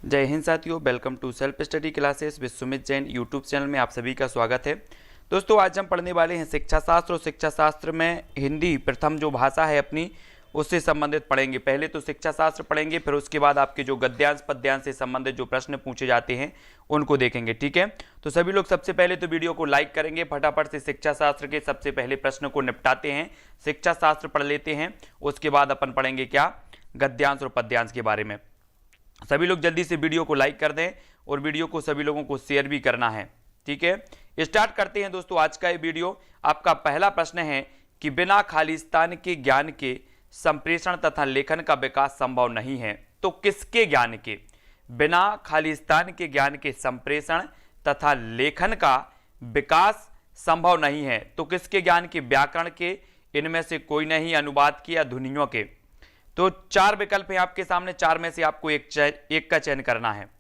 जय हिंद साथियों, welcome to self study classes with Sumit Jain YouTube channel में आप सभी का स्वागत है। दोस्तों, आज हम पढ़ने वाले हैं शिक्षा शास्त्र और शिक्षा शास्त्र में हिंदी प्रथम जो भाषा है अपनी उससे संबंधित पढ़ेंगे। पहले तो शिक्षा शास्त्र पढ़ेंगे, फिर उसके बाद आपके जो गद्यांश पद्यांश से संबंधित जो प्रश्न पूछे जाते हैं उनको देखेंगे। ठीक है, तो सभी लोग सबसे पहले तो वीडियो को लाइक करेंगे। फटाफट से शिक्षा शास्त्र के सबसे पहले प्रश्न को निपटाते हैं, शिक्षा शास्त्र पढ़ लेते हैं। उसके बाद अपन पढ़ेंगे क्या, गद्यांश और पद्यांश के बारे में। सभी लोग जल्दी से वीडियो को लाइक कर दें और वीडियो को सभी लोगों को शेयर भी करना है। ठीक है, स्टार्ट करते हैं दोस्तों आज का ये वीडियो। आपका पहला प्रश्न है कि बिना खालिस्तान के ज्ञान के संप्रेषण तथा लेखन का विकास संभव नहीं है, तो किसके ज्ञान के? बिना खालिस्तान के ज्ञान के संप्रेषण तथा लेखन का विकास संभव नहीं है, तो किसके ज्ञान के? व्याकरण के, इनमें से कोई नहीं, अनुवाद के या ध्वनियों के। तो चार विकल्प हैं आपके सामने, चार में से आपको एक का चयन करना है।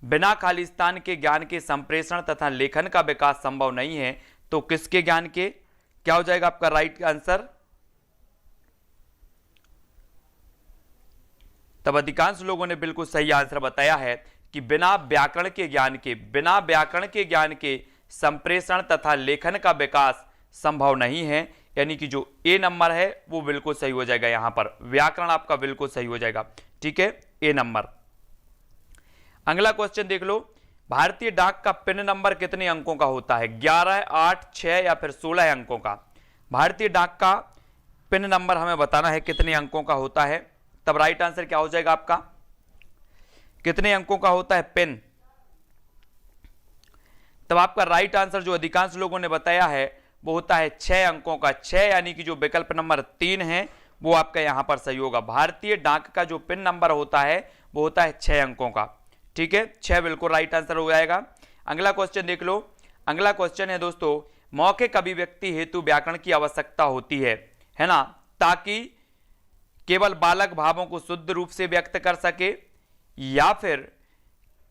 बिना खालिस्तान के ज्ञान के संप्रेषण तथा लेखन का विकास संभव नहीं है, तो किसके ज्ञान के? क्या हो जाएगा आपका राइट आंसर? तब अधिकांश लोगों ने बिल्कुल सही आंसर बताया है कि बिना व्याकरण के ज्ञान के संप्रेषण तथा लेखन का विकास संभव नहीं है। यानी कि जो ए नंबर है वो बिल्कुल सही हो जाएगा, यहां पर व्याकरण आपका बिल्कुल सही हो जाएगा। ठीक है, ए नंबर। अगला क्वेश्चन देख लो, भारतीय डाक का पिन नंबर कितने अंकों का होता है? 11, 8, 6 या फिर 16 अंकों का? भारतीय डाक का पिन नंबर हमें बताना है कितने अंकों का होता है। तब राइट आंसर क्या हो जाएगा आपका? कितने अंकों का होता है पिन? तब आपका राइट आंसर जो अधिकांश लोगों ने बताया है वो होता है 6 अंकों का। 6 यानी कि जो विकल्प नंबर 3 है वो आपका यहां पर सही होगा। भारतीय डाक का जो पिन नंबर होता है वो होता है 6 अंकों का। ठीक है, 6 बिल्कुल राइट आंसर हो जाएगा। अगला क्वेश्चन देख लो। अगला क्वेश्चन है दोस्तों, मौखिक अभिव्यक्ति हेतु व्याकरण की आवश्यकता होती है ना, ताकि केवल बालक भावों को शुद्ध रूप से व्यक्त कर सके, या फिर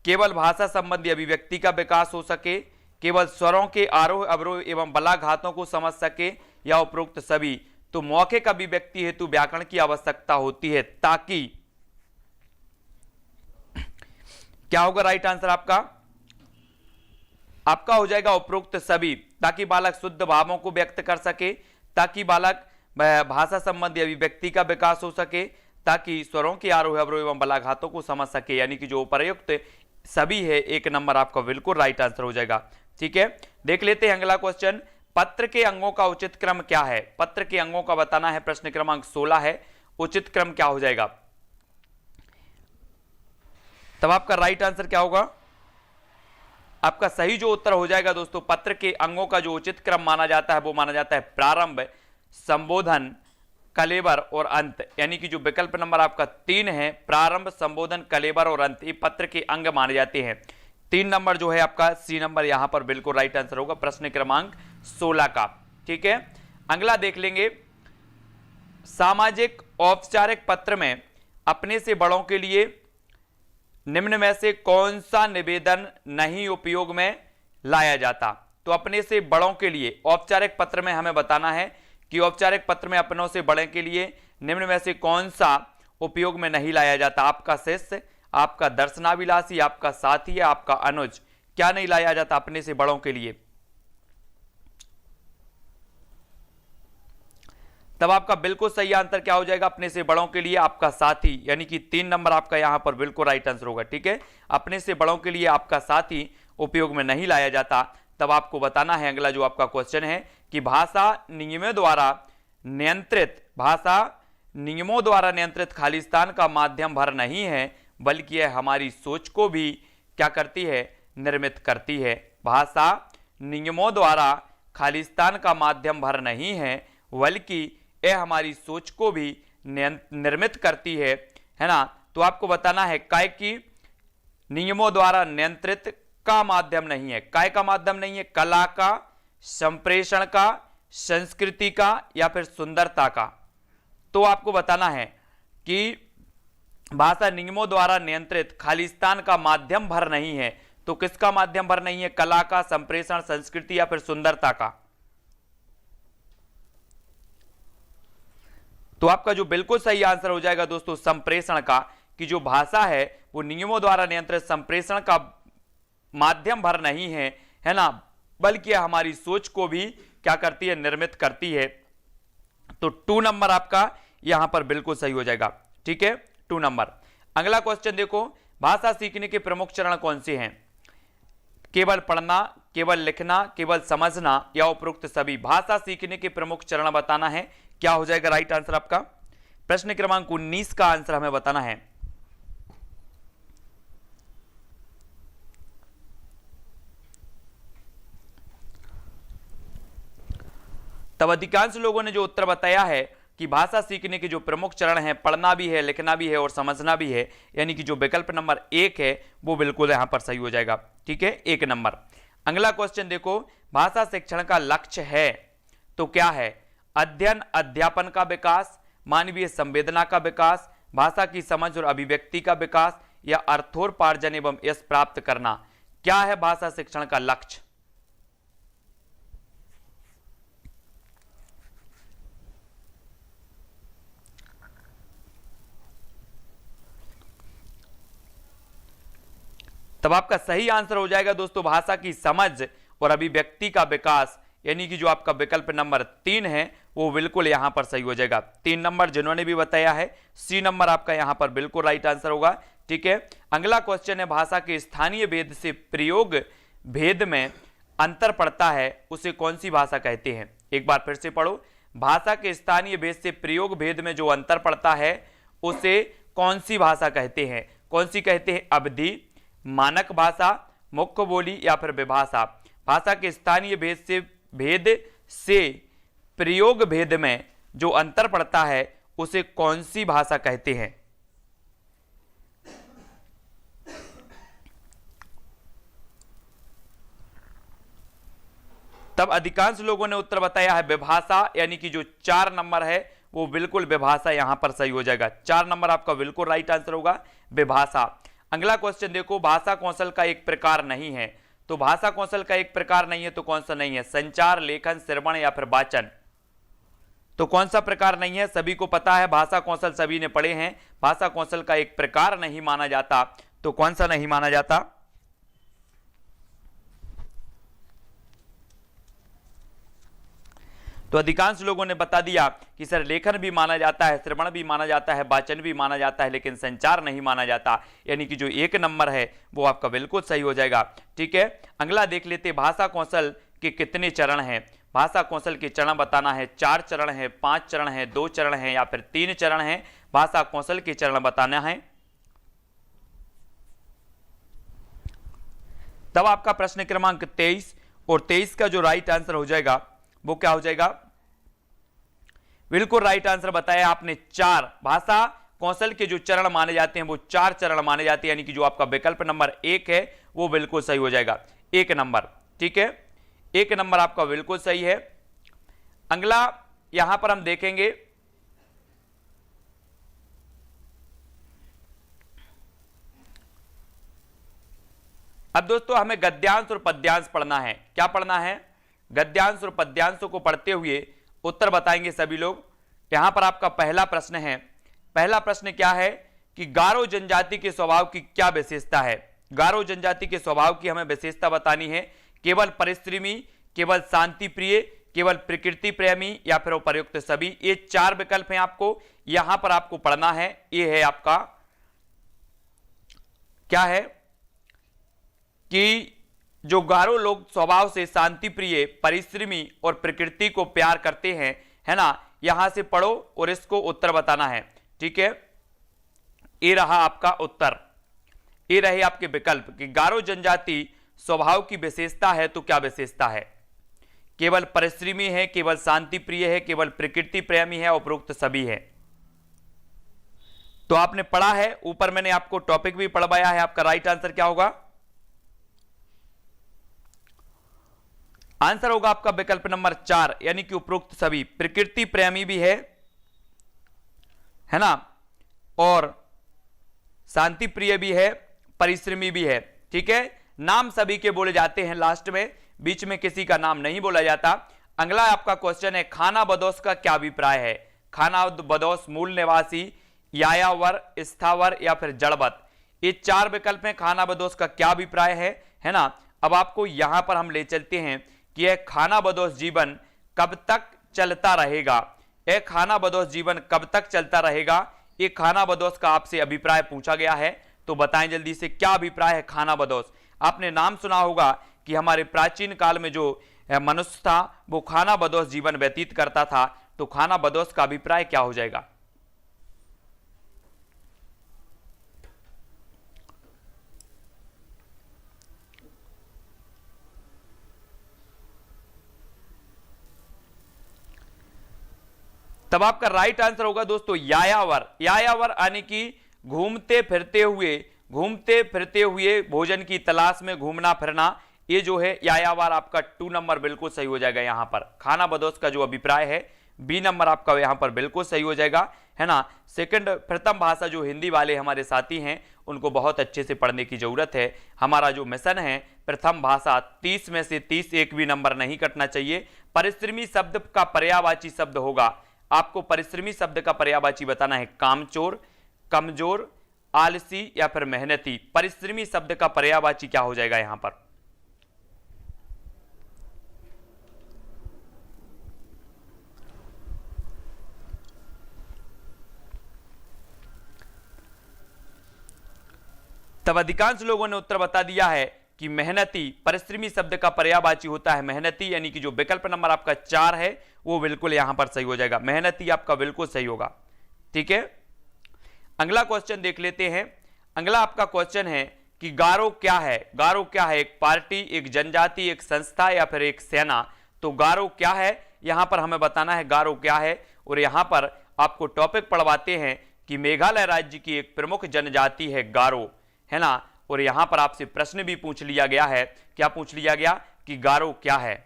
केवल भाषा संबंधी अभिव्यक्ति का विकास हो सके, केवल स्वरों के आरोह अवरोह एवं बलाघातों को समझ सके, या उपरोक्त सभी। तो मौखिक अभिव्यक्ति हेतु व्याकरण की आवश्यकता होती है ताकि, क्या होगा राइट आंसर आपका? आपका हो जाएगा उपरोक्त सभी। ताकि बालक शुद्ध भावों को व्यक्त कर सके, ताकि बालक भाषा संबंधी अभिव्यक्ति का विकास हो सके, ताकि स्वरों के आरोह अवरोह एवं बलाघातों को समझ सके। यानी कि जो उपर्युक्त सभी है, एक नंबर आपका बिल्कुल राइट आंसर हो जाएगा। ठीक है, देख लेते हैं अगला क्वेश्चन। पत्र के अंगों का उचित क्रम क्या है? पत्र के अंगों का बताना है, प्रश्न क्रमांक 16 है। उचित क्रम क्या हो जाएगा? तब आपका राइट आंसर क्या होगा? आपका सही जो उत्तर हो जाएगा दोस्तों, पत्र के अंगों का जो उचित क्रम माना जाता है वो माना जाता है प्रारंभ, संबोधन, कलेबर और अंत। यानी कि जो विकल्प नंबर आपका 3 है, प्रारंभ, संबोधन, कलेबर और अंत, ये पत्र के अंग माने जाते हैं। 3 नंबर जो है आपका सी नंबर यहां पर बिल्कुल राइट आंसर होगा, प्रश्न क्रमांक 16 का। ठीक है, अगला देख लेंगे। सामाजिक औपचारिक पत्र में अपने से बड़ों के लिए निम्न में से कौन सा निवेदन नहीं उपयोग में लाया जाता? तो अपने से बड़ों के लिए औपचारिक पत्र में हमें बताना है कि औपचारिक पत्र में अपनों से बड़े के लिए निम्न में से कौन सा उपयोग में नहीं लाया जाता? आपका शिष्य, आपका दर्शनाभिलाषी, आपका साथी, आपका अनुज, क्या नहीं लाया जाता अपने से बड़ों के लिए? तब आपका बिल्कुल सही आंसर क्या हो जाएगा? अपने से बड़ों के लिए आपका साथी, यानी कि 3 नंबर आपका यहां पर बिल्कुल राइट आंसर होगा। ठीक है, अपने से बड़ों के लिए आपका साथी उपयोग में नहीं लाया जाता। तब आपको बताना है, अगला जो आपका क्वेश्चन है कि भाषा नियमों द्वारा नियंत्रित खालिस्तान का माध्यम भर नहीं है, बल्कि यह हमारी सोच को भी क्या करती है? निर्मित करती है। भाषा नियमों द्वारा खालिस्तान का माध्यम भर नहीं है, बल्कि यह हमारी सोच को भी निर्मित करती है ना। तो आपको बताना है काय की नियमों द्वारा नियंत्रित का माध्यम नहीं है। काय का माध्यम नहीं है? कला का, संप्रेषण का, संस्कृति का, या फिर सुंदरता का। तो आपको बताना है कि भाषा नियमों द्वारा नियंत्रित खालिस्तान का माध्यम भर नहीं है, तो किसका माध्यम भर नहीं है? कला का, संप्रेषण, संस्कृति या फिर सुंदरता का। तो आपका जो बिल्कुल सही आंसर हो जाएगा दोस्तों संप्रेषण का, कि जो भाषा है वो नियमों द्वारा नियंत्रित संप्रेषण का माध्यम भर नहीं है, है ना, बल्कि हमारी सोच को भी क्या करती है, निर्मित करती है। तो 2 नंबर आपका यहां पर बिल्कुल सही हो जाएगा। ठीक है, 2 नंबर। अगला क्वेश्चन देखो, भाषा सीखने के प्रमुख चरण कौन से हैं? केवल पढ़ना, केवल लिखना, केवल समझना या उपरोक्त सभी? भाषा सीखने के प्रमुख चरण बताना है। क्या हो जाएगा राइट आंसर आपका? प्रश्न क्रमांक 19 का आंसर हमें बताना है। तब अधिकांश लोगों ने जो उत्तर बताया है कि भाषा सीखने के जो प्रमुख चरण हैं, पढ़ना भी है, लिखना भी है और समझना भी है, यानी कि जो विकल्प नंबर 1 है वो बिल्कुल यहां पर सही हो जाएगा। ठीक है, 1 नंबर। अगला क्वेश्चन देखो, भाषा शिक्षण का लक्ष्य है तो क्या है? अध्ययन अध्यापन का विकास, मानवीय संवेदना का विकास, भाषा की समझ और अभिव्यक्ति का विकास या अर्थोपार्जन एवं यश प्राप्त करना? क्या है भाषा शिक्षण का लक्ष्य? तब आपका सही आंसर हो जाएगा दोस्तों भाषा की समझ और अभिव्यक्ति का विकास, यानी कि जो आपका विकल्प नंबर 3 है वो बिल्कुल यहां पर सही हो जाएगा। 3 नंबर जिन्होंने भी बताया है, सी नंबर आपका यहां पर बिल्कुल राइट आंसर होगा। ठीक है, अगला क्वेश्चन है, भाषा के स्थानीय भेद से प्रयोग भेद में अंतर पड़ता है, उसे कौन सी भाषा कहते हैं? एक बार फिर से पढ़ो, भाषा के स्थानीय भेद से प्रयोग भेद में जो अंतर पड़ता है उसे कौन सी भाषा कहते हैं? कौन सी कहते हैं? अवधि, मानक भाषा, मुख्य बोली या फिर विभाषा? भाषा के स्थानीय भेद से प्रयोग भेद में जो अंतर पड़ता है उसे कौन सी भाषा कहते हैं? तब अधिकांश लोगों ने उत्तर बताया है विभाषा, यानी कि जो 4 नंबर है वो बिल्कुल विभाषा यहां पर सही हो जाएगा। 4 नंबर आपका बिल्कुल राइट आंसर होगा, विभाषा। अगला क्वेश्चन देखो, भाषा कौशल का एक प्रकार नहीं है तो भाषा कौशल का एक प्रकार नहीं है तो कौन सा नहीं है? संचार, लेखन, श्रवण या फिर वाचन? तो कौन सा प्रकार नहीं है? सभी को पता है, भाषा कौशल सभी ने पढ़े हैं, भाषा कौशल का एक प्रकार नहीं माना जाता, तो कौन सा नहीं माना जाता? तो अधिकांश लोगों ने बता दिया कि सर लेखन भी माना जाता है, श्रवण भी माना जाता है, वाचन भी माना जाता है, लेकिन संचार नहीं माना जाता, यानी कि जो 1 नंबर है वो आपका बिल्कुल सही हो जाएगा। ठीक है, अगला देख लेते, भाषा कौशल के कितने चरण हैं? भाषा कौशल के चरण बताना है। 4 चरण है, 5 चरण है, 2 चरण है या फिर 3 चरण है? भाषा कौशल के चरण बताना है। तब आपका प्रश्न क्रमांक 23 और 23 का जो राइट आंसर हो जाएगा वो क्या हो जाएगा? बिल्कुल राइट आंसर बताया आपने, 4 भाषा कौशल के जो चरण माने जाते हैं वो 4 चरण माने जाते हैं, यानी कि जो आपका विकल्प नंबर 1 है वो बिल्कुल सही हो जाएगा, 1 नंबर। ठीक है, 1 नंबर आपका बिल्कुल सही है। अगला यहां पर हम देखेंगे, अब दोस्तों हमें गद्यांश और पद्यांश पढ़ना है। क्या पढ़ना है? गद्यांश और पद्यांशों को पढ़ते हुए उत्तर बताएंगे सभी लोग। यहां पर आपका पहला प्रश्न है। पहला प्रश्न क्या है कि गारो जनजाति के स्वभाव की क्या विशेषता है? गारो जनजाति के स्वभाव की हमें विशेषता बतानी है। केवल परिश्रमी, केवल शांति प्रिय, केवल प्रकृति प्रेमी या फिर उपर्युक्त सभी? ये 4 विकल्प हैं, आपको यहां पर आपको पढ़ना है। ये है आपका क्या है कि जो गारो लोग स्वभाव से शांति प्रिय, परिश्रमी और प्रकृति को प्यार करते हैं, है ना, यहां से पढ़ो और इसको उत्तर बताना है। ठीक है, ये रहा आपका उत्तर, ये रहे आपके विकल्प कि गारो जनजाति स्वभाव की विशेषता है तो क्या विशेषता है? केवल परिश्रमी है, केवल शांति प्रिय है, केवल प्रकृति प्रेमी है, उपरोक्त सभी है। तो आपने पढ़ा है, ऊपर मैंने आपको टॉपिक भी पढ़वाया है। आपका राइट आंसर क्या होगा? आंसर होगा आपका विकल्प नंबर 4, यानी कि उपरोक्त सभी। प्रकृति प्रेमी भी है ना, और शांति प्रिय भी है, परिश्रमी भी है। ठीक है, नाम सभी के बोले जाते हैं लास्ट में, बीच में किसी का नाम नहीं बोला जाता। अगला आपका क्वेश्चन है, खाना बदोश का क्या अभिप्राय है? खाना बदोश मूल निवासी यायावर, स्थावर या फिर जड़वत। ये 4 विकल्प हैं। खानाबदोश का क्या अभिप्राय है ना। अब आपको यहां पर हम ले चलते हैं कि यह खानाबदोश जीवन कब तक चलता रहेगा। यह खानाबदोश जीवन कब तक चलता रहेगा, ये खानाबदोश का आपसे अभिप्राय पूछा गया है। तो बताएं जल्दी से क्या अभिप्राय है खानाबदोश। आपने नाम सुना होगा कि हमारे प्राचीन काल में जो मनुष्य था वो खानाबदोश जीवन व्यतीत करता था। तो खानाबदोश का अभिप्राय क्या हो जाएगा। तब आपका राइट आंसर होगा दोस्तों यायावर। यायावर यानी कि घूमते फिरते हुए भोजन की तलाश में घूमना फिरना, ये जो है यायावर आपका 2 नंबर बिल्कुल सही हो जाएगा। यहां पर खानाबदोश का जो अभिप्राय है बी नंबर आपका यहां पर बिल्कुल सही हो जाएगा, है ना। सेकंड प्रथम भाषा जो हिंदी वाले हमारे साथी हैं उनको बहुत अच्छे से पढ़ने की जरूरत है। हमारा जो मिशन है प्रथम भाषा 30 में से 30 एक भी नंबर नहीं कटना चाहिए। परिश्रमी शब्द का पर्यायवाची शब्द होगा, आपको परिश्रमी शब्द का पर्यायवाची बताना है कामचोर, कमजोर, आलसी या फिर मेहनती। परिश्रमी शब्द का पर्यायवाची क्या हो जाएगा यहां पर। तब अधिकांश लोगों ने उत्तर बता दिया है कि मेहनती। परिश्रमी शब्द का पर्यायवाची होता है मेहनती, यानी कि जो विकल्प नंबर आपका 4 है वो बिल्कुल यहां पर सही हो जाएगा। मेहनती आपका बिल्कुल सही होगा। ठीक है, अगला क्वेश्चन देख लेते हैं। अगला आपका क्वेश्चन है कि गारो क्या है। गारो क्या है, एक पार्टी, एक जनजाति, एक संस्था या फिर एक सेना। तो गारो क्या है यहां पर हमें बताना है गारो क्या है। और यहां पर आपको टॉपिक पढ़वाते हैं कि मेघालय राज्य की एक प्रमुख जनजाति है गारो, है ना। और यहां पर आपसे प्रश्न भी पूछ लिया गया है। क्या पूछ लिया गया कि गारो क्या है।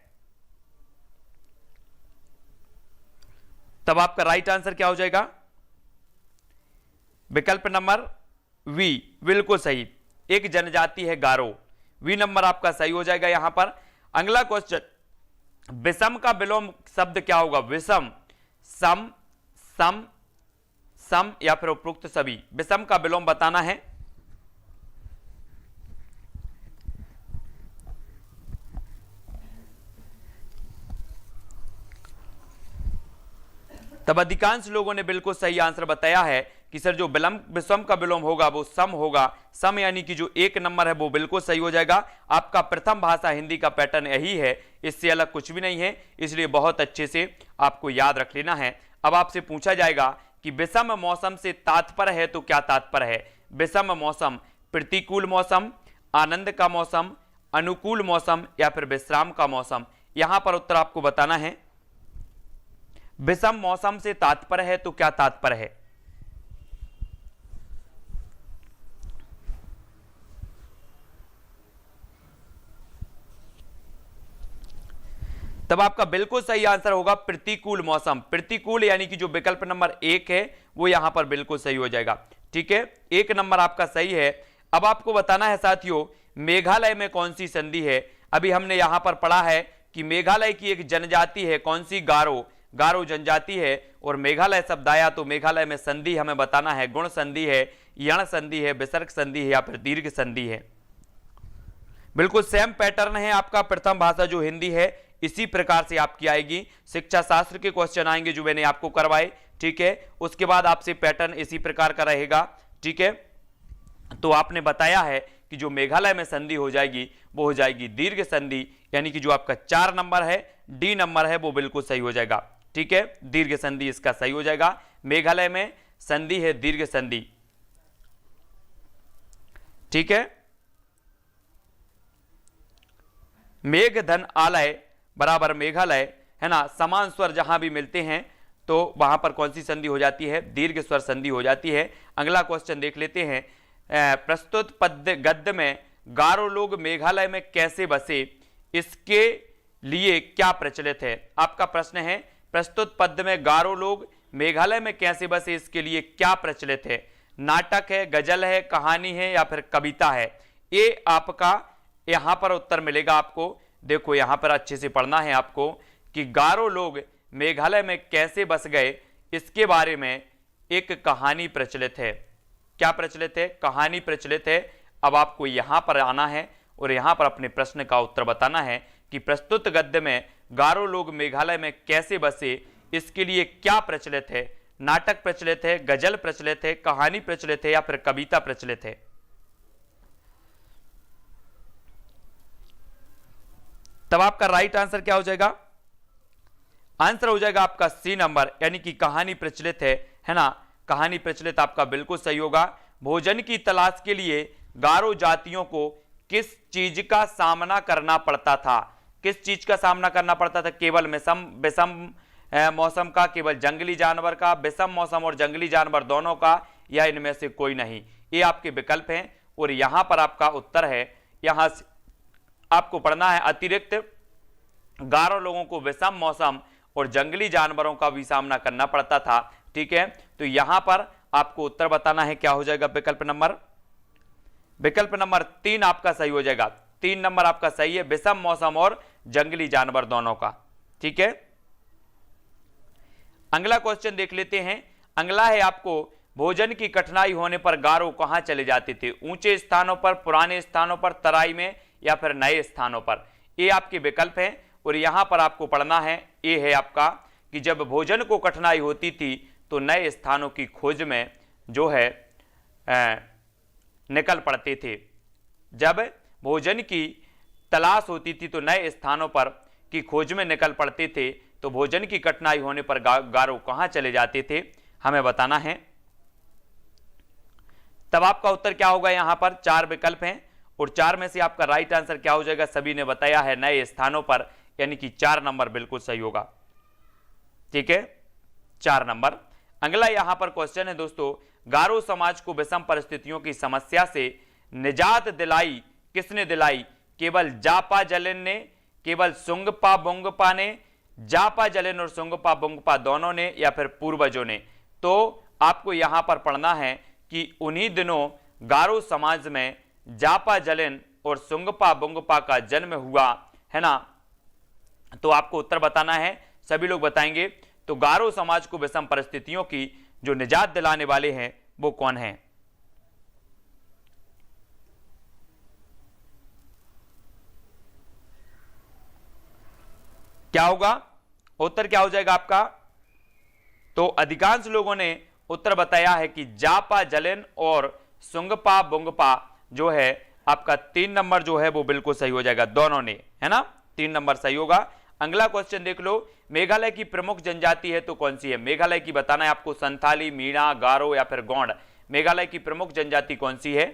तब आपका राइट आंसर क्या हो जाएगा, विकल्प नंबर वी बिल्कुल सही, एक जनजाति है गारो। वी नंबर आपका सही हो जाएगा यहां पर। अगला क्वेश्चन, विषम का विलोम शब्द क्या होगा। विषम, सम, सम, सम या फिर उपरोक्त सभी। विषम का विलोम बताना है। तब अधिकांश लोगों ने बिल्कुल सही आंसर बताया है कि सर जो विषम का विलोम होगा वो सम होगा। सम यानी कि जो 1 नंबर है वो बिल्कुल सही हो जाएगा। आपका प्रथम भाषा हिंदी का पैटर्न यही है, इससे अलग कुछ भी नहीं है, इसलिए बहुत अच्छे से आपको याद रख लेना है। अब आपसे पूछा जाएगा कि विषम मौसम से तात्पर्य है, तो क्या तात्पर्य है। विषम मौसम, प्रतिकूल मौसम, आनंद का मौसम, अनुकूल मौसम या फिर विश्राम का मौसम। यहां पर उत्तर आपको बताना है। विषम मौसम से तात्पर्य है तो क्या तात्पर्य है। तब आपका बिल्कुल सही आंसर होगा प्रतिकूल मौसम। प्रतिकूल यानी कि जो विकल्प नंबर 1 है वो यहां पर बिल्कुल सही हो जाएगा। ठीक है, 1 नंबर आपका सही है। अब आपको बताना है साथियों मेघालय में कौन सी संधि है। अभी हमने यहां पर पढ़ा है कि मेघालय की एक जनजाति है, कौन सी, गारो। गारो जनजाति है। और मेघालय शब्द आया तो मेघालय में संधि हमें बताना है। गुण संधि है, यण संधि है, विसर्ग संधि है या फिर दीर्घ संधि है। बिल्कुल सेम पैटर्न है आपका प्रथम भाषा जो हिंदी है, इसी प्रकार से आपकी आएगी। शिक्षा शास्त्र के क्वेश्चन आएंगे जो मैंने आपको करवाए। ठीक है, उसके बाद आपसे पैटर्न इसी प्रकार का रहेगा। ठीक है, तो आपने बताया है कि जो मेघालय में संधि हो जाएगी वो हो जाएगी दीर्घ संधि, यानी कि जो आपका 4 नंबर है, डी नंबर है, वो बिल्कुल सही हो जाएगा। ठीक है, दीर्घ संधि इसका सही हो जाएगा। मेघालय में संधि है दीर्घ संधि। ठीक है, मेघधन आलय बराबर मेघालय, है ना। समान स्वर जहां भी मिलते हैं तो वहां पर कौन सी संधि हो जाती है, दीर्घ स्वर संधि हो जाती है। अगला क्वेश्चन देख लेते हैं। प्रस्तुत पद्य गद्य में गारो लोग मेघालय में कैसे बसे, इसके लिए क्या प्रचलित है। आपका प्रश्न है प्रस्तुत पद्य में गारो लोग मेघालय में कैसे बसे, इसके लिए क्या प्रचलित है। नाटक है, गजल है, कहानी है या फिर कविता है। ये आपका यहां पर उत्तर मिलेगा आपको। देखो यहां पर अच्छे से पढ़ना है आपको कि गारो लोग मेघालय में कैसे बस गए, इसके बारे में एक कहानी प्रचलित है। क्या प्रचलित है? कहानी प्रचलित है। अब आपको यहां पर आना है और यहां पर अपने प्रश्न का उत्तर बताना है कि प्रस्तुत गद्य में गारो लोग मेघालय में कैसे बसे, इसके लिए क्या प्रचलित है? नाटक प्रचलित है, गजल प्रचलित है, कहानी प्रचलित है या फिर कविता प्रचलित है? तब आपका राइट आंसर क्या हो जाएगा? आंसर हो जाएगा आपका सी नंबर, यानी कि कहानी प्रचलित है ना। कहानी प्रचलित आपका बिल्कुल सही होगा। भोजन की तलाश के लिए गारो जातियों को किस चीज का सामना करना पड़ता था? किस चीज का सामना करना पड़ता था? केवल विषम मौसम का, केवल जंगली जानवर का, विषम मौसम और जंगली जानवर दोनों का, या इनमें से कोई नहीं? ये आपके विकल्प हैं और यहां पर आपका उत्तर है। यहां से आपको पढ़ना है अतिरिक्त गारो लोगों को विषम मौसम और जंगली जानवरों का भी सामना करना पड़ता था। ठीक है, तो यहां पर आपको उत्तर बताना है। क्या हो जाएगा विकल्प नंबर? विकल्प नंबर 3 आपका सही हो जाएगा। 3 नंबर आपका सही है, विषम मौसम और जंगली जानवर दोनों का। ठीक है, अगला क्वेश्चन देख लेते हैं। अगला है आपको, भोजन की कठिनाई होने पर गारो कहां चले जाते थे? ऊंचे स्थानों पर, पुराने स्थानों पर, तराई में या फिर नए स्थानों पर? ये आपके विकल्प हैं और यहां पर आपको पढ़ना है। ये है आपका कि जब भोजन को कठिनाई होती थी तो नए स्थानों की खोज में जो है निकल पड़ते थे। जब भोजन की तलाश होती थी तो नए स्थानों पर की खोज में निकल पड़ते थे। तो भोजन की कठिनाई होने पर गारो कहां चले जाते थे, हमें बताना है। तब आपका उत्तर क्या होगा? यहां पर 4 विकल्प हैं और 4 में से आपका राइट आंसर क्या हो जाएगा? सभी ने बताया है नए स्थानों पर, यानी कि 4 नंबर बिल्कुल सही होगा। ठीक है, 4 नंबर। अगला यहां पर क्वेश्चन है दोस्तों, गारो समाज को विषम परिस्थितियों की समस्या से निजात दिलाई किसने दिलाई? केवल जापा जलिन ने, केवल सुंगपा बुंगपा ने, जापा जलिन और सुंगपा बुंगपा दोनों ने, या फिर पूर्वजों ने? तो आपको यहां पर पढ़ना है कि उन्हीं दिनों गारो समाज में जापा जलिन और सुंगपा बुंगपा का जन्म हुआ, है ना। तो आपको उत्तर बताना है, सभी लोग बताएंगे। तो गारो समाज को विषम परिस्थितियों की जो निजात दिलाने वाले हैं वो कौन हैं? क्या होगा उत्तर? क्या हो जाएगा आपका? तो अधिकांश लोगों ने उत्तर बताया है कि जापा जलिन और सुंगपा बुंगपा जो है आपका 3 नंबर जो है वो बिल्कुल सही हो जाएगा, दोनों ने, है ना। 3 नंबर सही होगा। अगला क्वेश्चन देख लो, मेघालय की प्रमुख जनजाति है तो कौन सी है? मेघालय की बताना है आपको, संथाली, मीणा, गारो या फिर गौंड। मेघालय की प्रमुख जनजाति कौन सी है?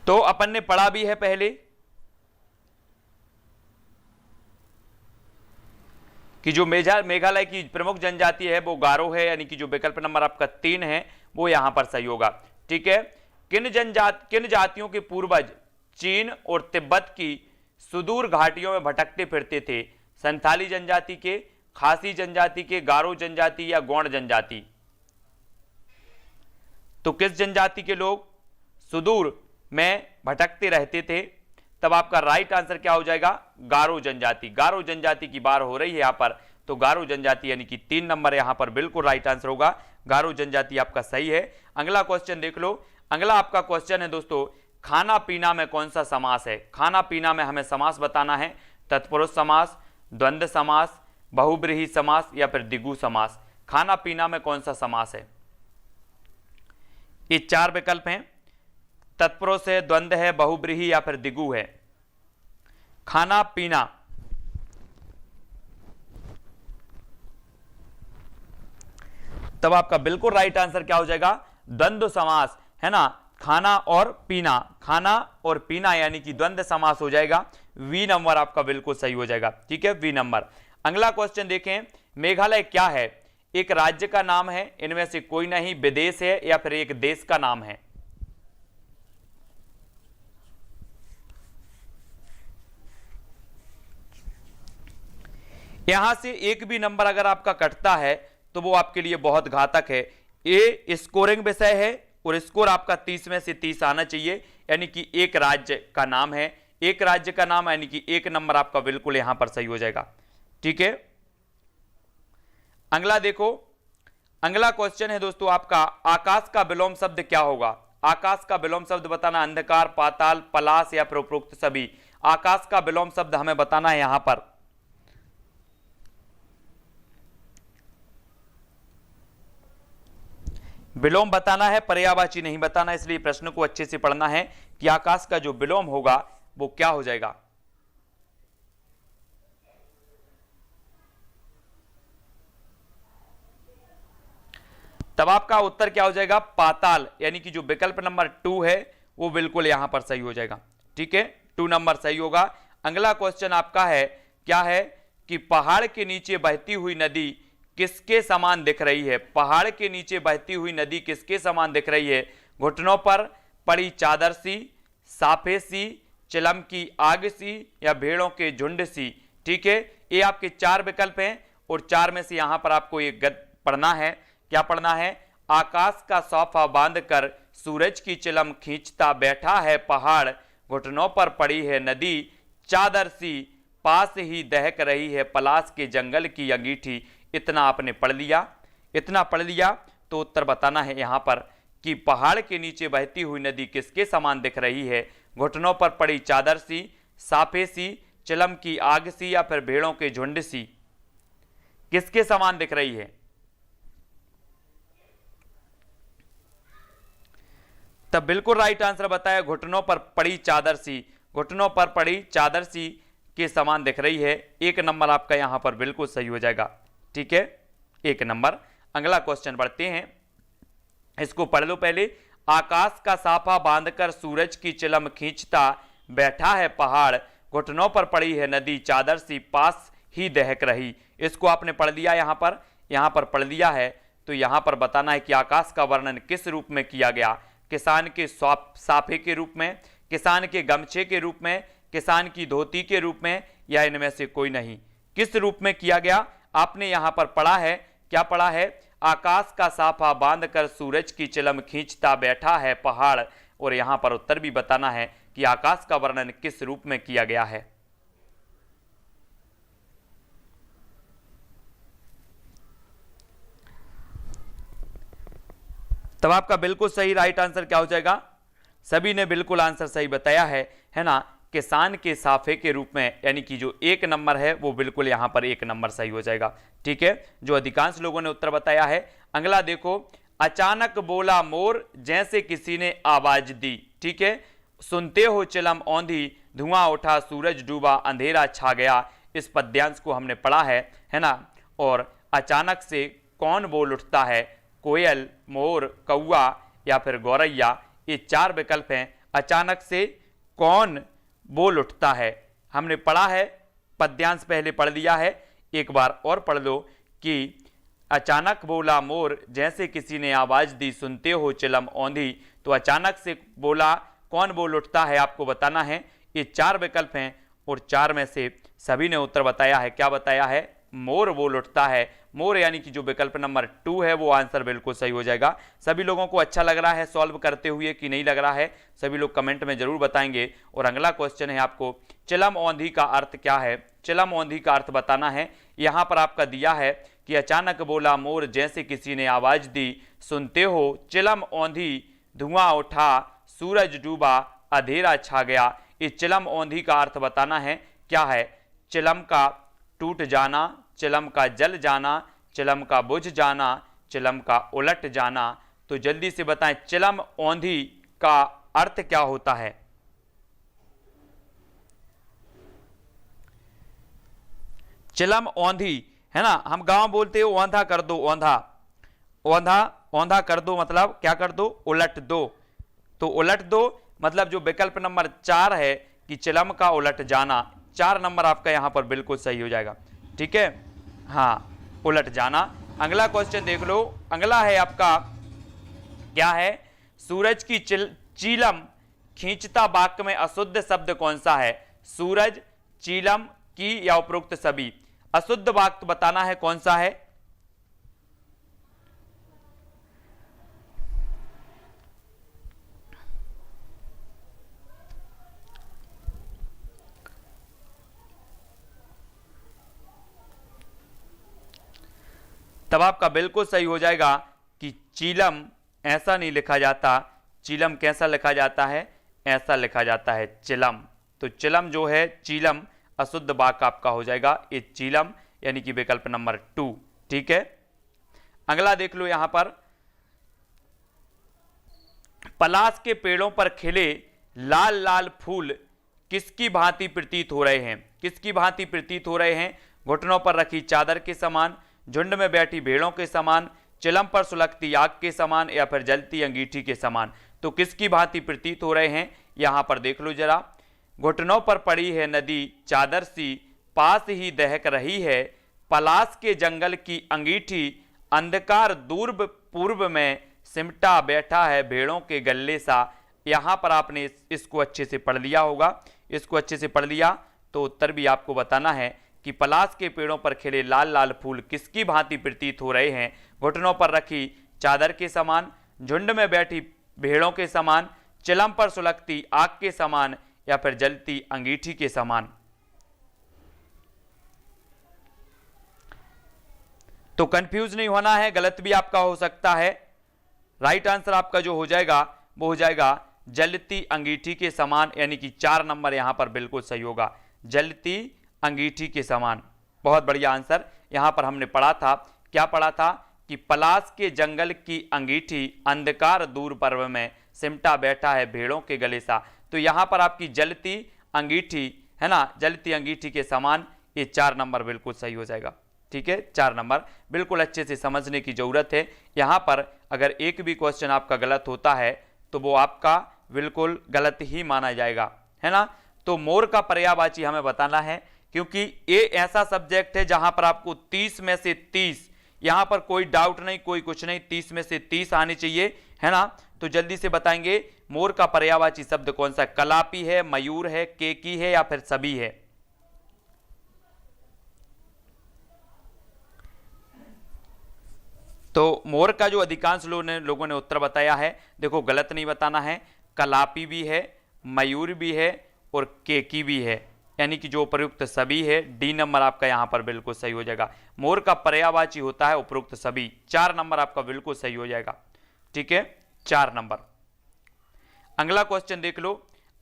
तो अपन ने पढ़ा भी है पहले कि जो मेघालय की प्रमुख जनजाति है वो गारो है, यानी कि जो विकल्प नंबर आपका 3 है वो यहां पर सही होगा। ठीक है, किन जातियों के पूर्वज चीन और तिब्बत की सुदूर घाटियों में भटकते फिरते थे? संथाली जनजाति के, खासी जनजाति के, गारो जनजाति या गौंड जनजाति? तो किस जनजाति के लोग सुदूर में भटकते रहते थे? तब आपका राइट आंसर क्या हो जाएगा? गारो जनजाति। गारो जनजाति की बात हो रही है यहां पर, तो गारो जनजाति यानी कि 3 नंबर यहां पर बिल्कुल राइट आंसर होगा। गारो जनजाति आपका सही है। अगला क्वेश्चन देख लो। अगला आपका क्वेश्चन है दोस्तों, खाना पीना में कौन सा समास है? खाना पीना में हमें समास बताना है। तत्पुरुष समास, द्वंद्व समास, बहुब्रीहि समास या फिर द्विगु समास? खाना पीना में कौन सा समास है? ये 4 विकल्प हैं, तत्पुरुष है, द्वंद्व है, बहुब्रीहि या फिर द्विगु है। खाना पीना, तब आपका बिल्कुल राइट आंसर क्या हो जाएगा? द्वंद्व समास, है ना। खाना और पीना, खाना और पीना यानी कि द्वंद्व समास हो जाएगा। वी नंबर आपका बिल्कुल सही हो जाएगा। ठीक है, वी नंबर। अगला क्वेश्चन देखें, मेघालय क्या है? एक राज्य का नाम है, इनमें से कोई नहीं, विदेश है या फिर एक देश का नाम है? यहां से एक भी नंबर अगर आपका कटता है तो वो आपके लिए बहुत घातक है। ये स्कोरिंग विषय है और स्कोर आपका 30 में से 30 आना चाहिए। यानी कि एक राज्य का नाम है, एक राज्य का नाम, यानी कि 1 नंबर आपका बिल्कुल यहां पर सही हो जाएगा। ठीक है, अगला देखो, अगला क्वेश्चन है दोस्तों आपका, आकाश का विलोम शब्द क्या होगा? आकाश का विलोम शब्द बताना, अंधकार, पाताल, पलाश या फिर उपरोक्त सभी। आकाश का विलोम शब्द हमें बताना है यहां पर। विलोम बताना है, पर्यायवाची नहीं बताना, इसलिए प्रश्न को अच्छे से पढ़ना है कि आकाश का जो विलोम होगा वो क्या हो जाएगा। तब आपका उत्तर क्या हो जाएगा? पाताल, यानी कि जो विकल्प नंबर 2 है वो बिल्कुल यहां पर सही हो जाएगा। ठीक है, 2 नंबर सही होगा। अगला क्वेश्चन आपका है, क्या है कि पहाड़ के नीचे बहती हुई नदी किसके समान दिख रही है? पहाड़ के नीचे बहती हुई नदी किसके समान दिख रही है? घुटनों पर पड़ी चादर सी, साफे सी, चिलम की आग सी या भेड़ों के झुंड सी। ठीक है, ये आपके 4 विकल्प हैं और 4 में से यहां पर आपको ये पढ़ना है। क्या पढ़ना है? आकाश का साफा बांधकर सूरज की चिलम खींचता बैठा है पहाड़, घुटनों पर पड़ी है नदी चादर सी, पास ही दहक रही है पलाश के जंगल की अंगीठी। इतना आपने पढ़ लिया, इतना पढ़ लिया तो उत्तर बताना है यहां पर कि पहाड़ के नीचे बहती हुई नदी किसके समान दिख रही है? घुटनों पर पड़ी चादर सी, साफे सी, चिलम की आग सी या फिर भेड़ों के झुंड सी। किसके समान दिख रही है? तब बिल्कुल राइट आंसर बताया, घुटनों पर पड़ी चादर सी, घुटनों पर पड़ी चादर सी के समान दिख रही है। 1 नंबर आपका यहां पर बिल्कुल सही हो जाएगा। ठीक है, 1 नंबर। अगला क्वेश्चन बढ़ते हैं, इसको पढ़ लो पहले। आकाश का साफा बांधकर सूरज की चिलम खींचता बैठा है पहाड़, घुटनों पर पड़ी है नदी चादर सी, पास ही दहक रही। इसको आपने पढ़ लिया, यहां पर पढ़ लिया है तो यहां पर बताना है कि आकाश का वर्णन किस रूप में किया गया? किसान के साफे के रूप में, किसान के गमछे के रूप में, किसान की धोती के रूप में, या इनमें से कोई नहीं। किस रूप में किया गया? आपने यहां पर पढ़ा है, क्या पढ़ा है? आकाश का साफा बांधकर सूरज की चिलम खींचता बैठा है पहाड़, और यहां पर उत्तर भी बताना है कि आकाश का वर्णन किस रूप में किया गया है। तब आपका बिल्कुल सही राइट आंसर क्या हो जाएगा? सभी ने बिल्कुल आंसर सही बताया है ना? किसान के साफे के रूप में, यानी कि जो 1 नंबर है वो बिल्कुल यहां पर 1 नंबर सही हो जाएगा। ठीक है, जो अधिकांश लोगों ने उत्तर बताया है। अगला देखो, अचानक बोला मोर जैसे किसी ने आवाज दी। ठीक है, सुनते हो चिलम औंधी, धुआं उठा सूरज डूबा, अंधेरा छा गया। इस पद्यांश को हमने पढ़ा है ना? और अचानक से कौन बोल उठता है? कोयल, मोर, कौआ या फिर गौरैया। ये 4 विकल्प हैं। अचानक से कौन बोल उठता है, हमने पढ़ा है, पद्यांश पहले पढ़ लिया है। एक बार और पढ़ लो कि अचानक बोला मोर जैसे किसी ने आवाज दी, सुनते हो चिलम औंधी। तो अचानक से बोला, कौन बोल उठता है, आपको बताना है। ये 4 विकल्प हैं और 4 में से सभी ने उत्तर बताया है। क्या बताया है? मोर बोल उठता है। मोर यानी कि जो विकल्प नंबर 2 है वो आंसर बिल्कुल सही हो जाएगा। सभी लोगों को अच्छा लग रहा है सॉल्व करते हुए कि नहीं लग रहा है? सभी लोग कमेंट में जरूर बताएंगे। और अगला क्वेश्चन है आपको, चिलम औंधी का अर्थ क्या है? चिलम औंधी का अर्थ बताना है। यहां पर आपका दिया है कि अचानक बोला मोर जैसे किसी ने आवाज दी, सुनते हो चिलम औंधी, धुआं उठा सूरज डूबा, अंधेरा छा गया। इस चिलम औंधी का अर्थ बताना है। क्या है? चिलम का टूट जाना, चिलम का जल जाना, चिलम का बुझ जाना, चिलम का उलट जाना। तो जल्दी से बताएं, चिलम औंधी का अर्थ क्या होता है? चिलम औंधी है ना, हम गांव बोलते हो औंधा कर दो, औंधा, औंधा, औंधा कर दो मतलब क्या कर दो? उलट दो। तो उलट दो मतलब जो विकल्प नंबर 4 है कि चिलम का उलट जाना, 4 नंबर आपका यहां पर बिल्कुल सही हो जाएगा। ठीक है, हाँ, उलट जाना। अगला क्वेश्चन देख लो, अगला है आपका, क्या है? सूरज की चीलम खींचता वाक्य में अशुद्ध शब्द कौन सा है? सूरज, चीलम की या उपरोक्त सभी। अशुद्ध वाक्य बताना है कौन सा है? तब आपका बिल्कुल सही हो जाएगा कि चीलम ऐसा नहीं लिखा जाता, चीलम कैसा लिखा जाता है, ऐसा लिखा जाता है चिलम। तो चिलम जो है चीलम अशुद्ध वाक्य आपका हो जाएगा ये चीलम, यानी कि विकल्प नंबर 2। ठीक है, अगला देख लो यहां पर, पलाश के पेड़ों पर खिले लाल लाल फूल किसकी भांति प्रतीत हो रहे हैं, किसकी भांति प्रतीत हो रहे हैं? घुटनों पर रखी चादर के समान, झुंड में बैठी भेड़ों के समान, चिलम पर सुलगती आग के समान, या फिर जलती अंगीठी के समान। तो किसकी भांति प्रतीत हो रहे हैं यहां पर देख लो जरा। घुटनों पर पड़ी है नदी चादर सी, पास ही दहक रही है, पलाश के जंगल की अंगीठी, अंधकार दूर पूर्व में सिमटा बैठा है भेड़ों के गले सा। यहां पर आपने इसको अच्छे से पढ़ लिया होगा, इसको अच्छे से पढ़ लिया तो उत्तर भी आपको बताना है कि पलाश के पेड़ों पर खिले लाल लाल फूल किसकी भांति प्रतीत हो रहे हैं? घुटनों पर रखी चादर के समान, झुंड में बैठी भेड़ों के समान, चिलम पर सुलगती आग के समान, या फिर जलती अंगीठी के समान। तो कंफ्यूज नहीं होना है, गलत भी आपका हो सकता है। राइट आंसर आपका जो हो जाएगा वो हो जाएगा जलती अंगीठी के समान, यानी कि 4 नंबर यहां पर बिल्कुल सही होगा, जलती अंगीठी के समान। बहुत बढ़िया आंसर। यहां पर हमने पढ़ा था, क्या पढ़ा था कि पलाश के जंगल की अंगीठी अंधकार दूर पर्व में सिमटा बैठा है भेड़ों के गले सा। तो यहां पर आपकी जलती अंगीठी है ना, जलती अंगीठी के समान, ये 4 नंबर बिल्कुल सही हो जाएगा। ठीक है, 4 नंबर बिल्कुल अच्छे से समझने की जरूरत है। यहां पर अगर एक भी क्वेश्चन आपका गलत होता है तो वो आपका बिल्कुल गलत ही माना जाएगा, है ना। तो मोर का पर्यायवाची हमें बताना है, क्योंकि ये ऐसा सब्जेक्ट है जहां पर आपको 30 में से 30, यहां पर कोई डाउट नहीं, कोई कुछ नहीं, 30 में से 30 आने चाहिए, है ना। तो जल्दी से बताएंगे मोर का पर्यायवाची शब्द कौन सा? कलापी है, मयूर है, केकी है, या फिर सभी है? तो मोर का जो अधिकांश लोगों ने उत्तर बताया है, देखो गलत नहीं बताना है, कलापी भी है, मयूर भी है और केकी भी है, यानी कि जो उपयुक्त सभी है, डी नंबर आपका यहां पर बिल्कुल सही हो जाएगा। मोर का पर्यायवाची होता है उपयुक्त सभी, 4 नंबर आपका बिल्कुल सही हो जाएगा। ठीक है, 4 नंबर। अगला क्वेश्चन देख लो।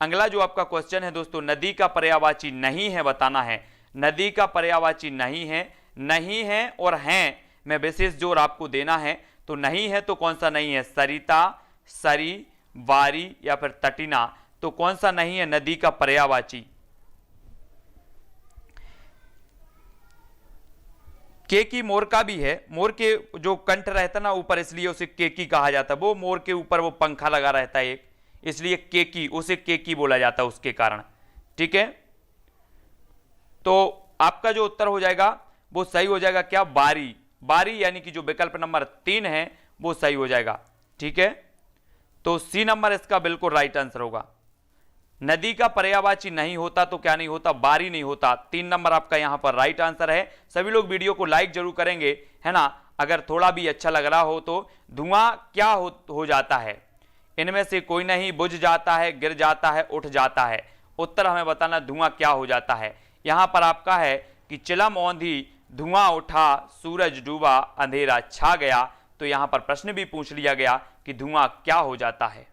अगला जो आपका क्वेश्चन है दोस्तों, नदी का पर्यायवाची नहीं है बताना है। नदी का पर्यायवाची नहीं है, नहीं है और हैं में विशेष जोर आपको देना है। तो नहीं है तो कौन सा नहीं है? सरिता, सरी, वारी या फिर तटिना। तो कौन सा नहीं है नदी का पर्यायवाची? केकी मोर का भी है, मोर के जो कंठ रहता ना ऊपर, इसलिए उसे केकी कहा जाता है। वो मोर के ऊपर वो पंखा लगा रहता है एक, इसलिए केकी, उसे केकी बोला जाता है उसके कारण। ठीक है, तो आपका जो उत्तर हो जाएगा वो सही हो जाएगा क्या? बारी। बारी यानी कि जो विकल्प नंबर 3 है वो सही हो जाएगा। ठीक है, तो सी नंबर इसका बिल्कुल राइट आंसर होगा। नदी का पर्यायवाची नहीं होता तो क्या नहीं होता? बारी नहीं होता। 3 नंबर आपका यहां पर राइट आंसर है। सभी लोग वीडियो को लाइक जरूर करेंगे, है ना। अगर थोड़ा भी अच्छा लग रहा हो तो धुआं क्या हो जाता है? इनमें से कोई नहीं, बुझ जाता है, गिर जाता है, उठ जाता है। उत्तर हमें बताना, धुआं क्या हो जाता है। यहां पर आपका है कि चिलम औंधी, धुआं उठा, सूरज डूबा, अंधेरा छा गया। तो यहां पर प्रश्न भी पूछ लिया गया कि धुआं क्या हो जाता है।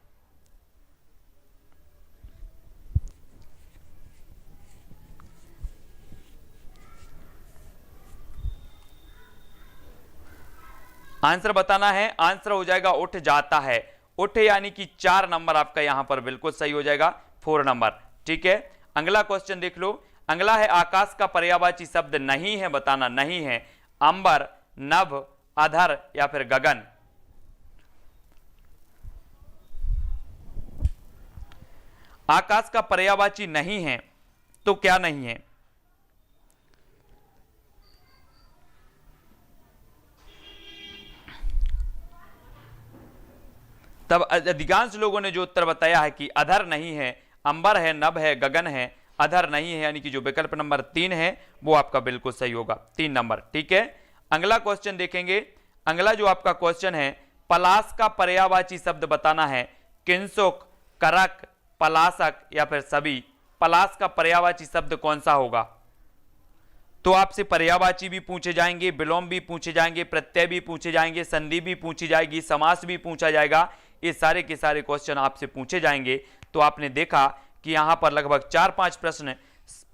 आंसर बताना है। आंसर हो जाएगा उठ जाता है। उठ यानी कि 4 नंबर आपका यहां पर बिल्कुल सही हो जाएगा, 4 नंबर। ठीक है, अगला क्वेश्चन देख लो। अगला है आकाश का पर्यायवाची शब्द नहीं है बताना। नहीं है अंबर, नभ, अधर या फिर गगन। आकाश का पर्यायवाची नहीं है तो क्या नहीं है? तब अधिकांश लोगों ने जो उत्तर बताया है कि अधर नहीं है, अंबर है, नभ है, गगन है, अधर नहीं है, यानी कि जो विकल्प नंबर 3 है वो आपका बिल्कुल सही होगा, 3 नंबर। ठीक है, अगला क्वेश्चन देखेंगे। अगला जो आपका क्वेश्चन है, पलाश का पर्यायवाची शब्द बताना है। किंसुक, करक, पलाशक या फिर सभी। पलाश का पर्यायवाची शब्द कौन सा होगा? तो आपसे पर्यायवाची भी पूछे जाएंगे, विलोम भी पूछे जाएंगे, प्रत्यय भी पूछे जाएंगे, संधि भी पूछी जाएगी, समास भी पूछा जाएगा। ये सारे के सारे क्वेश्चन आपसे पूछे जाएंगे। तो आपने देखा कि यहाँ पर लगभग 4-5 प्रश्न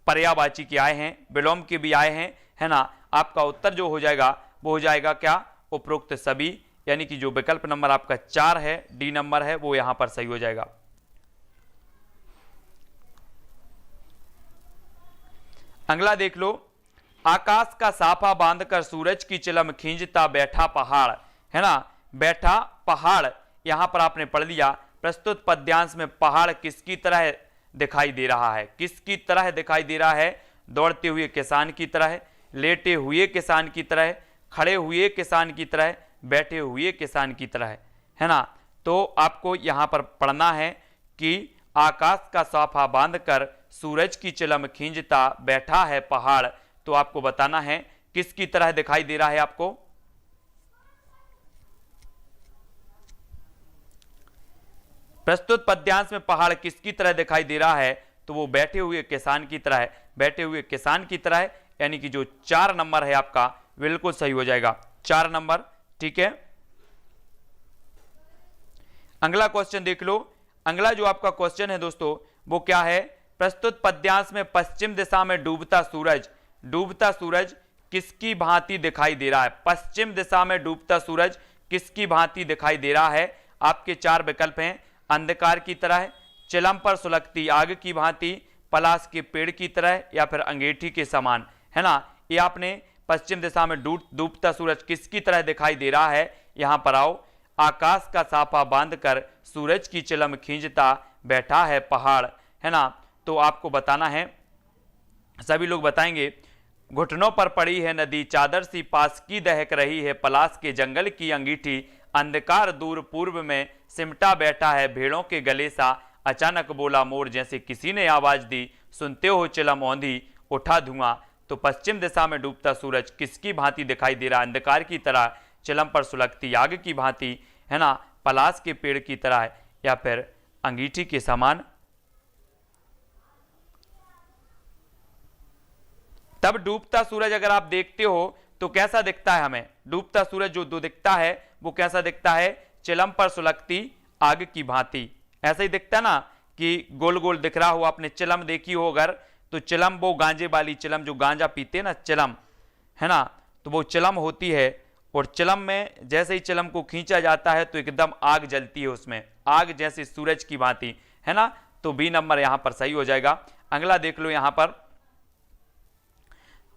पर्यायवाची के आए हैं, विलोम के भी आए हैं, है ना। आपका उत्तर जो हो जाएगा वो हो जाएगा क्या, उपरोक्त सभी, यानी कि जो विकल्प नंबर आपका 4 है, डी नंबर है, वो यहां पर सही हो जाएगा। अगला देख लो, आकाश का साफा बांधकर सूरज की चिलम खींचता बैठा पहाड़, है ना। बैठा पहाड़ यहां पर आपने पढ़ लिया। प्रस्तुत पद्यांश में पहाड़ किसकी तरह दिखाई दे रहा है, किसकी तरह दिखाई दे रहा है, दौड़ते हुए किसान की तरह, लेटे हुए किसान की तरह, खड़े हुए किसान की तरह, बैठे हुए किसान की तरह, है ना। तो आपको यहां पर पढ़ना है कि आकाश का साफा बांधकर सूरज की चिलम खींचता बैठा है पहाड़, तो आपको बताना है किसकी तरह दिखाई दे रहा है आपको। प्रस्तुत पद्यांश में पहाड़ किसकी तरह दिखाई दे रहा है, तो वो बैठे हुए किसान की तरह है, बैठे हुए किसान की तरह, यानी कि जो 4 नंबर है आपका बिल्कुल सही हो जाएगा, 4 नंबर, ठीक है। अगला क्वेश्चन देख लो। अगला जो आपका क्वेश्चन है दोस्तों वो क्या है, प्रस्तुत पद्यांश में पश्चिम दिशा में डूबता सूरज किसकी भांति दिखाई दे रहा है, पश्चिम दिशा में डूबता सूरज किसकी भांति दिखाई दे रहा है। आपके 4 विकल्प हैं, अंधकार की तरह, चिलम पर सुलगती आग की भांति, पलाश के पेड़ की तरह, या फिर अंगीठी के समान, है ना। ये आपने पश्चिम दिशा में डूबता सूरज किसकी तरह दिखाई दे रहा है, यहां पर आओ। आकाश का साफा बांधकर सूरज की चिलम खींचता बैठा है पहाड़, है ना। तो आपको बताना है, सभी लोग बताएंगे, घुटनों पर पड़ी है नदी, चादर सी पास की दहक रही है, पलाश के जंगल की अंगीठी, अंधकार दूर पूर्व में सिमटा बैठा है, भेड़ों के गले सा, अचानक बोला मोर जैसे किसी ने आवाज दी, सुनते हो चिलम औंधी उठा धुआं। तो पश्चिम दिशा में डूबता सूरज किसकी भांति दिखाई दे रहा है, अंधकार की तरह, चिलम पर सुलगती आग की भांति, है ना, पलाश के पेड़ की तरह, या फिर अंगीठी के समान। तब डूबता सूरज अगर आप देखते हो तो कैसा दिखता है हमें, डूबता सूरज जो दिखता है वो कैसा दिखता है, चिलम पर सुलगती आग की भांति, ऐसा ही दिखता ना कि गोल गोल दिख रहा हो। आपने चिलम देखी हो अगर, तो चिलम वो गांजे वाली चिलम, जो गांजा पीते हैं ना चिलम, है ना, तो वो चिलम होती है। और चिलम में जैसे ही चिलम को खींचा जाता है तो एकदम आग जलती है उसमें, आग जैसे सूरज की भांति, है ना। तो बी नंबर यहां पर सही हो जाएगा। अगला देख लो यहां पर,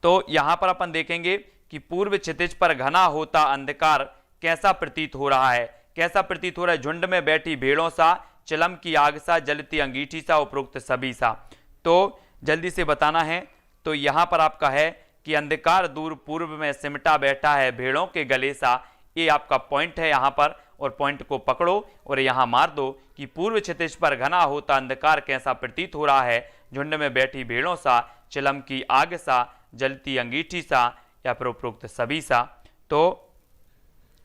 तो यहां पर अपन देखेंगे कि पूर्व क्षितिज पर घना होता अंधकार कैसा प्रतीत हो रहा है, कैसा प्रतीत हो रहा है, झुंड में बैठी भेड़ों सा, चिलम की आग सा, जलती अंगीठी सा, उपरोक्त सभी सा। तो जल्दी से बताना है। तो यहां पर आपका है कि अंधकार दूर पूर्व में सिमटा बैठा है, भेड़ों के गले सा, ये आपका पॉइंट है यहां पर, और पॉइंट को पकड़ो और यहां मार दो कि पूर्व क्षितिज पर घना होता अंधकार कैसा प्रतीत हो रहा है, झुंड में बैठी भेड़ों सा, चिलम की आग सा, जलती अंगीठी सा, या फिर उपरोक्त सभी सा। तो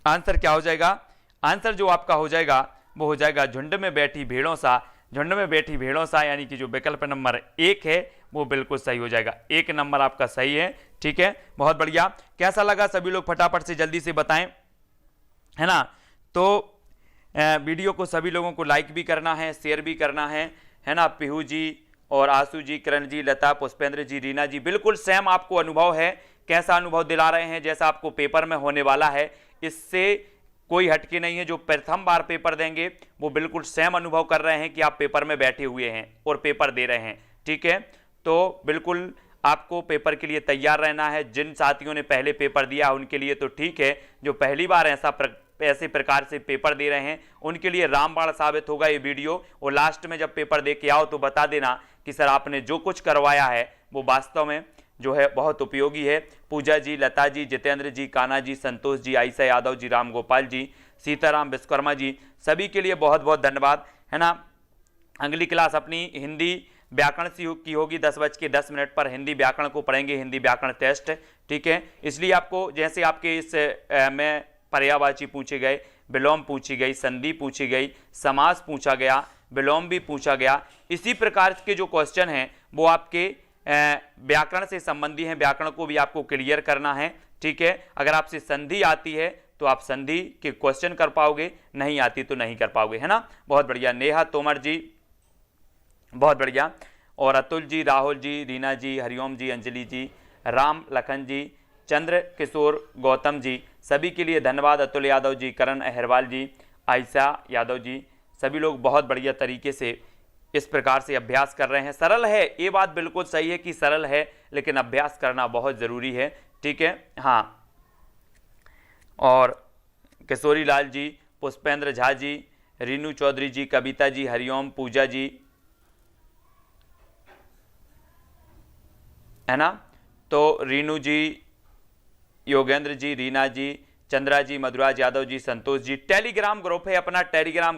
आंसर क्या हो जाएगा, आंसर जो आपका हो जाएगा वो हो जाएगा झुंड में बैठी भेड़ों सा, झुंड में बैठी भेड़ों सा, यानी कि जो विकल्प नंबर 1 है वो बिल्कुल सही हो जाएगा, 1 नंबर आपका सही है, ठीक है। बहुत बढ़िया, कैसा लगा सभी लोग फटाफट से जल्दी से बताएं, है ना। तो वीडियो को सभी लोगों को लाइक भी करना है, शेयर भी करना है ना। पीहू जी और आशु जी, किरण जी, लता, पुष्पेंद्र जी, रीना जी, बिल्कुल सेम आपको अनुभव है, कैसा अनुभव दिला रहे हैं जैसा आपको पेपर में होने वाला है, इससे कोई हटके नहीं है। जो प्रथम बार पेपर देंगे वो बिल्कुल सेम अनुभव कर रहे हैं कि आप पेपर में बैठे हुए हैं और पेपर दे रहे हैं, ठीक है। तो बिल्कुल आपको पेपर के लिए तैयार रहना है। जिन साथियों ने पहले पेपर दिया उनके लिए तो ठीक है, जो पहली बार ऐसे प्रकार से पेपर दे रहे हैं उनके लिए रामबाण साबित होगा ये वीडियो। और लास्ट में जब पेपर दे के आओ तो बता देना कि सर आपने जो कुछ करवाया है वो वास्तव में जो है बहुत उपयोगी है। पूजा जी, लता जी, जितेंद्र जी, कान्हा जी, संतोष जी, आयशा यादव जी, राम गोपाल जी, सीताराम विश्वकर्मा जी, सभी के लिए बहुत बहुत धन्यवाद, है ना। अगली क्लास अपनी हिंदी व्याकरण की होगी 10:10 पर, हिंदी व्याकरण को पढ़ेंगे, हिंदी व्याकरण टेस्ट, ठीक है। इसलिए आपको जैसे आपके इस में पर्यायवाची पूछे गए, विलोम पूछी गई, संधि पूछी गई, समास पूछा गया, विलोम भी पूछा गया, इसी प्रकार के जो क्वेश्चन हैं वो आपके व्याकरण से संबंधी हैं, व्याकरण को भी आपको क्लियर करना है। ठीक है, अगर आपसे संधि आती है तो आप संधि के क्वेश्चन कर पाओगे, नहीं आती तो नहीं कर पाओगे, है ना। बहुत बढ़िया, नेहा तोमर जी बहुत बढ़िया, और अतुल जी, राहुल जी, रीना जी, हरिओम जी, अंजलि जी, राम लखन जी, चंद्र किशोर गौतम जी, सभी के लिए धन्यवाद। अतुल यादव जी, करण अहरवाल जी, आयशा यादव जी, सभी लोग बहुत बढ़िया तरीके से इस प्रकार से अभ्यास कर रहे हैं। सरल है, ये बात बिल्कुल सही है कि सरल है, लेकिन अभ्यास करना बहुत ज़रूरी है। ठीक है, हाँ। और किशोरी लाल जी, पुष्पेंद्र झा जी, रीनू चौधरी जी, कविता जी, हरिओम, पूजा जी, है ना। तो रीनू जी, योगेंद्र जी, रीना जी, चंद्रा जी, मधुराज यादव जी, संतोष जी। टेलीग्राम ग्रुप है अपना, टेलीग्राम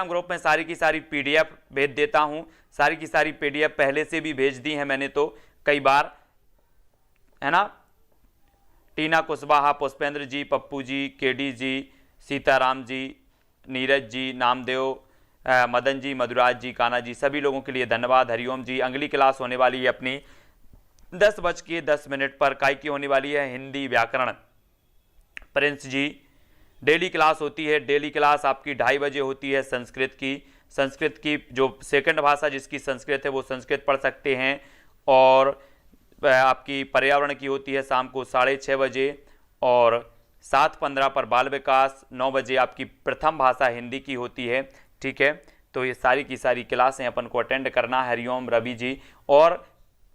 ग्रुप में सारी की सारी पीडीएफ भेज देता हूं, सारी की सारी पीडीएफ पहले से भी भेज दी है मैंने तो कई बार, है ना। टीना कुशवाहा, पुष्पेंद्र जी, पप्पू जी, केडी जी, सीताराम जी, नीरज जी, नामदेव, मदन जी, मधुराज जी, काना जी, सभी लोगों के लिए धन्यवाद। हरिओम जी। अगली क्लास होने वाली है अपनी 10:10 पर, काय की होने वाली है हिंदी व्याकरण। प्रिंस जी, डेली क्लास होती है, डेली क्लास आपकी 2:30 बजे होती है संस्कृत की जो सेकंड भाषा जिसकी संस्कृत है वो संस्कृत पढ़ सकते हैं। और आपकी पर्यावरण की होती है शाम को 6:30 बजे, और 7:15 पर बाल विकास, 9 बजे आपकी प्रथम भाषा हिंदी की होती है। ठीक है, तो ये सारी की सारी क्लासें अपन को अटेंड करना है। हरिओम रवि जी। और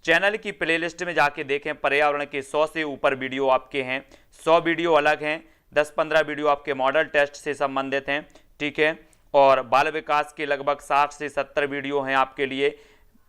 चैनल की प्लेलिस्ट में जाके देखें, पर्यावरण के 100 से ऊपर वीडियो आपके हैं, 100 वीडियो अलग हैं, 10-15 वीडियो आपके मॉडल टेस्ट से संबंधित हैं। ठीक है, और बाल विकास के लगभग 60 से 70 वीडियो हैं आपके लिए,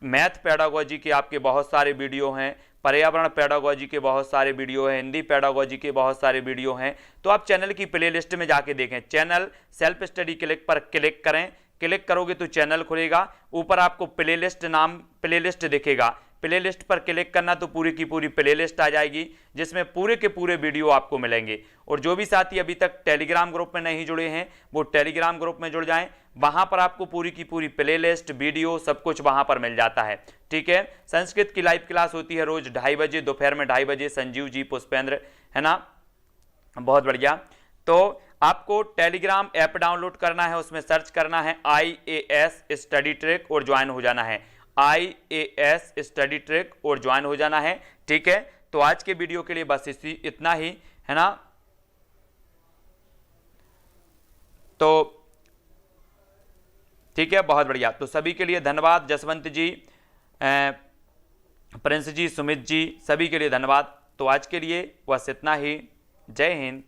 मैथ पेडागोजी के आपके बहुत सारे वीडियो हैं, पर्यावरण पेडागोजी के बहुत सारे वीडियो हैं, हिंदी पेडागोजी के बहुत सारे वीडियो हैं। तो आप चैनल की प्लेलिस्ट में जाके देखें, चैनल सेल्फ स्टडी क्लिक पर क्लिक करें, क्लिक करोगे तो चैनल खुलेगा, ऊपर आपको प्लेलिस्ट दिखेगा, प्लेलिस्ट पर क्लिक करना तो पूरी की पूरी प्लेलिस्ट आ जाएगी जिसमें पूरे के पूरे वीडियो आपको मिलेंगे। और जो भी साथी अभी तक टेलीग्राम ग्रुप में नहीं जुड़े हैं वो टेलीग्राम ग्रुप में जुड़ जाएं, वहां पर आपको पूरी की पूरी प्लेलिस्ट वीडियो सब कुछ वहां पर मिल जाता है। ठीक है, संस्कृत की लाइव क्लास होती है रोज 2:30 बजे, दोपहर में 2:30 बजे। संजीव जी, पुष्पेंद्र, है ना, बहुत बढ़िया। तो आपको टेलीग्राम ऐप डाउनलोड करना है, उसमें सर्च करना है IAS स्टडी ट्रैक और ज्वाइन हो जाना है, IAS स्टडी ट्रैक और ज्वाइन हो जाना है। ठीक है, तो आज के वीडियो के लिए बस इतना ही, है ना। तो ठीक है, बहुत बढ़िया। तो सभी के लिए धन्यवाद, जसवंत जी, प्रिंस जी, सुमित जी, सभी के लिए धन्यवाद। तो आज के लिए बस इतना ही। जय हिंद।